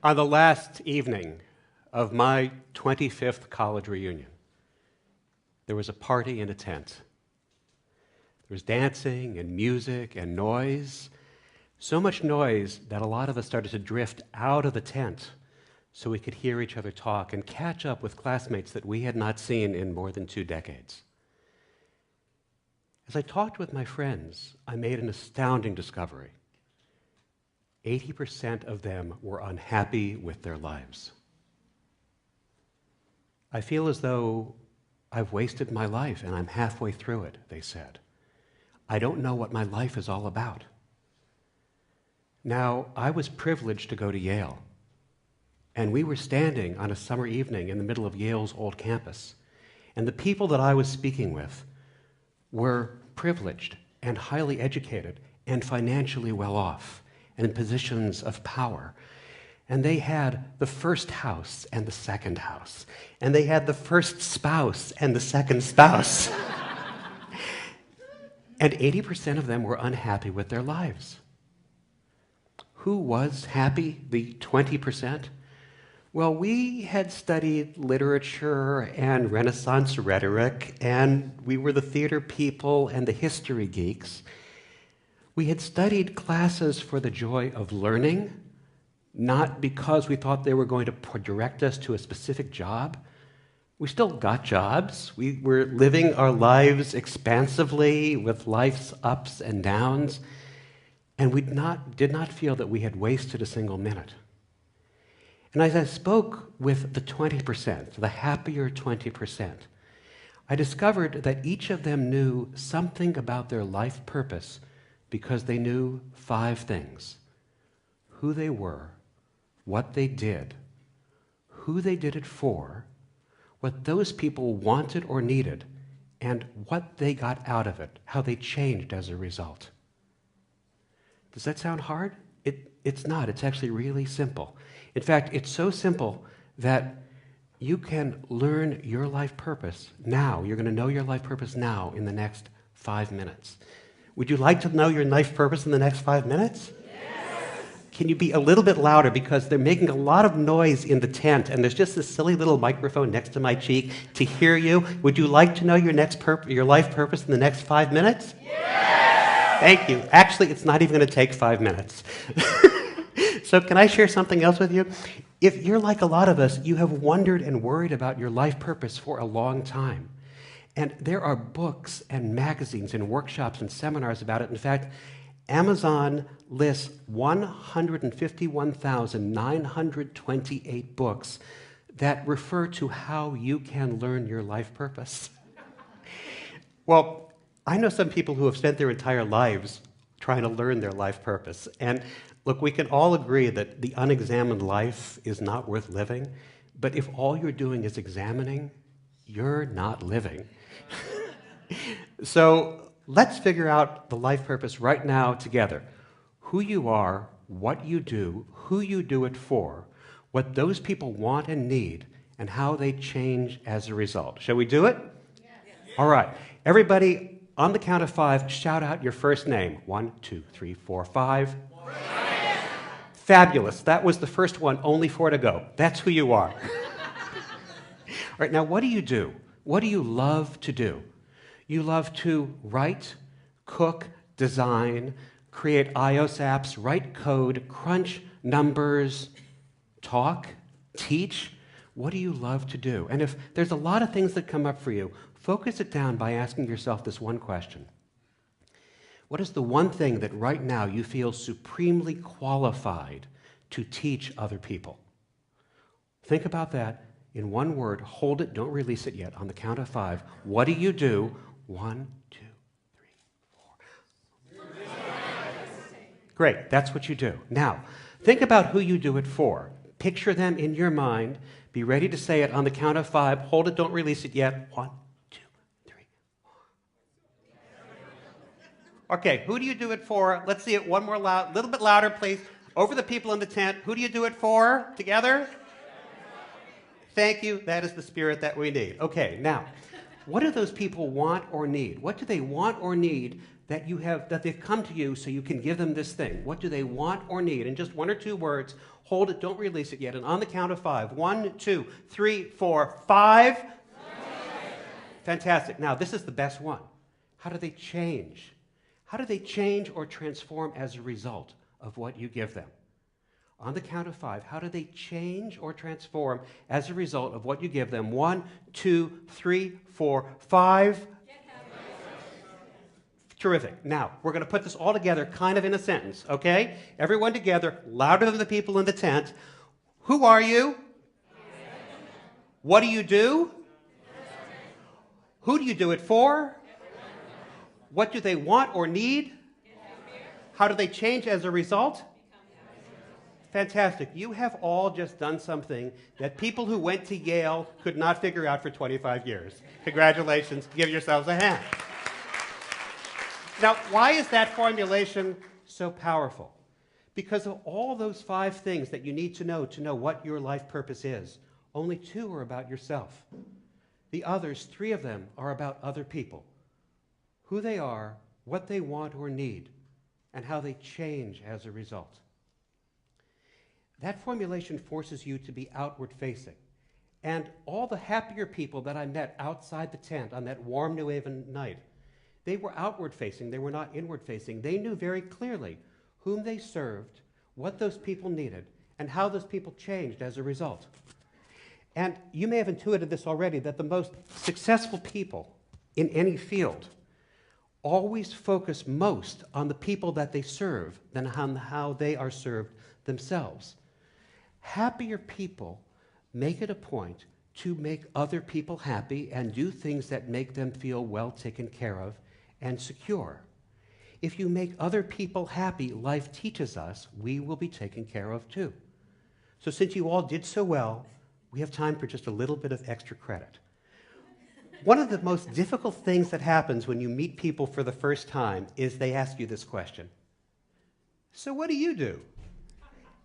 On the last evening of my 25th college reunion, there was a party in a tent. There was dancing and music and noise, so much noise that a lot of us started to drift out of the tent so we could hear each other talk and catch up with classmates that we had not seen in more than 2 decades. As I talked with my friends, I made an astounding discovery. 80% of them were unhappy with their lives. I feel as though I've wasted my life and I'm halfway through it, they said. I don't know what my life is all about. Now, I was privileged to go to Yale, and we were standing on a summer evening in the middle of Yale's old campus, and the people that I was speaking with were privileged and highly educated and financially well off and in positions of power. And they had the first house and the second house. And they had the first spouse and the second spouse. And 80% of them were unhappy with their lives. Who was happy, the 20%? Well, we had studied literature and Renaissance rhetoric, and we were the theater people and the history geeks. We had studied classes for the joy of learning, not because we thought they were going to direct us to a specific job. We still got jobs. We were living our lives expansively with life's ups and downs, and we did not feel that we had wasted a single minute. And as I spoke with the 20%, the happier 20%, I discovered that each of them knew something about their life purpose because they knew 5 things: who they were, what they did, who they did it for, what those people wanted or needed, and what they got out of it, how they changed as a result. Does that sound hard? It's not. It's actually really simple. In fact, it's so simple that you can learn your life purpose now. You're going to know your life purpose now in the next 5 minutes. Would you like to know your life purpose in the next 5 minutes? Yes. Can you be a little bit louder, because they're making a lot of noise in the tent, and there's just this silly little microphone next to my cheek to hear you. Would you like to know your life purpose in the next 5 minutes? Yes. Thank you. Actually, it's not even going to take 5 minutes. So can I share something else with you? If you're like a lot of us, you have wondered and worried about your life purpose for a long time. And there are books and magazines and workshops and seminars about it. In fact, Amazon lists 151,928 books that refer to how you can learn your life purpose. Well, I know some people who have spent their entire lives trying to learn their life purpose. And look, we can all agree that the unexamined life is not worth living, but if all you're doing is examining, you're not living. So let's figure out the life purpose right now together. Who you are, what you do, who you do it for, what those people want and need, and how they change as a result. Shall we do it? Yes. All right. Everybody, on the count of 5, shout out your first name. 1, 2, 3, 4, 5. Yes. Fabulous. That was the first one, only 4 to go. That's who you are. All right, now what do you do? What do you love to do? You love to write, cook, design, create iOS apps, write code, crunch numbers, talk, teach. What do you love to do? And if there's a lot of things that come up for you, focus it down by asking yourself this one question. What is the one thing that right now you feel supremely qualified to teach other people? Think about that in one word. Hold it. Don't release it yet. On the count of 5. What do you do? 1, 2, 3, 4. Great, that's what you do. Now, think about who you do it for. Picture them in your mind. Be ready to say it on the count of 5. Hold it, don't release it yet. 1, 2, 3, 4. Okay, who do you do it for? Let's see it one more loud, a little bit louder, please. Over the people in the tent. Who do you do it for? Together? Thank you. That is the spirit that we need. Okay, now, what do those people want or need? What do they want or need that they've come to you so you can give them this thing? What do they want or need? In just 1 or 2 words, hold it, don't release it yet. And on the count of 5, 1, 2, 3, 4, 5. Fantastic. Now, this is the best one. How do they change? How do they change or transform as a result of what you give them? On the count of 5, how do they change or transform as a result of what you give them? 1, 2, 3, 4, 5. Terrific. Now, we're going to put this all together kind of in a sentence, okay? Everyone together, louder than the people in the tent. Who are you? What do you do? Who do you do it for? What do they want or need? How do they change as a result? Fantastic. You have all just done something that people who went to Yale could not figure out for 25 years. Congratulations. Give yourselves a hand. Now, why is that formulation so powerful? Because of all those 5 things that you need to know what your life purpose is, only 2 are about yourself. The others, 3 of them, are about other people. Who they are, what they want or need, and how they change as a result. That formulation forces you to be outward-facing. And all the happier people that I met outside the tent on that warm New Haven night, they were outward-facing, they were not inward-facing. They knew very clearly whom they served, what those people needed, and how those people changed as a result. And you may have intuited this already, that the most successful people in any field always focus most on the people that they serve than on how they are served themselves. Happier people make it a point to make other people happy and do things that make them feel well taken care of and secure. If you make other people happy, life teaches us we will be taken care of too. So since you all did so well, we have time for just a little bit of extra credit. One of the most difficult things that happens when you meet people for the first time is they ask you this question. So what do you do?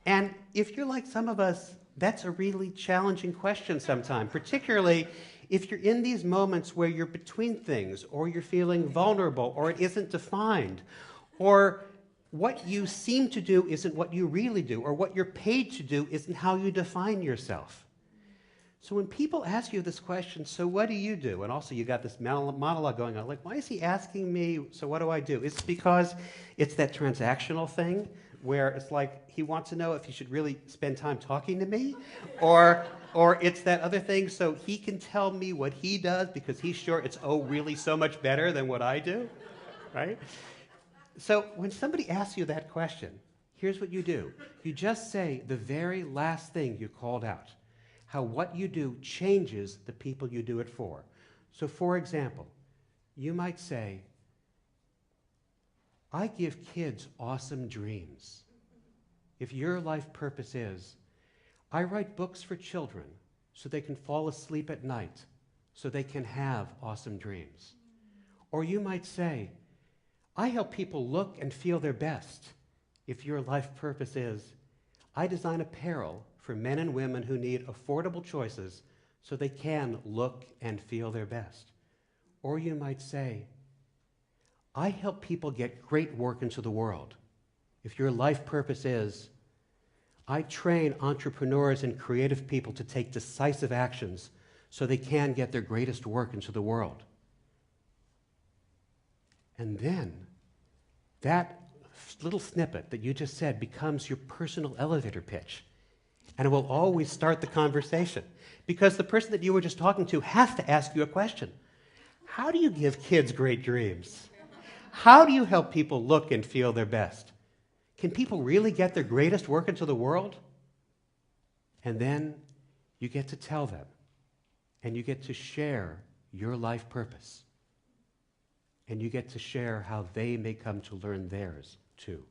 And if you're like some of us, that's a really challenging question sometimes, particularly if you're in these moments where you're between things, or you're feeling vulnerable, or it isn't defined, or what you seem to do isn't what you really do, or what you're paid to do isn't how you define yourself. So when people ask you this question, so what do you do? And also you got this monologue going on, like, why is he asking me, so what do I do? It's because it's that transactional thing where it's like he wants to know if he should really spend time talking to me, or it's that other thing so he can tell me what he does because he's sure it's, really so much better than what I do, right? So when somebody asks you that question, here's what you do. You just say the very last thing you called out, how what you do changes the people you do it for. So for example, you might say, I give kids awesome dreams. If your life purpose is, I write books for children so they can fall asleep at night, so they can have awesome dreams. Or you might say, I help people look and feel their best. If your life purpose is, I design apparel for men and women who need affordable choices so they can look and feel their best. Or you might say, I help people get great work into the world. If your life purpose is, I train entrepreneurs and creative people to take decisive actions so they can get their greatest work into the world. And then that little snippet that you just said becomes your personal elevator pitch. And it will always start the conversation because the person that you were just talking to has to ask you a question. How do you give kids great dreams? How do you help people look and feel their best? Can people really get their greatest work into the world? And then you get to tell them, and you get to share your life purpose. And you get to share how they may come to learn theirs too.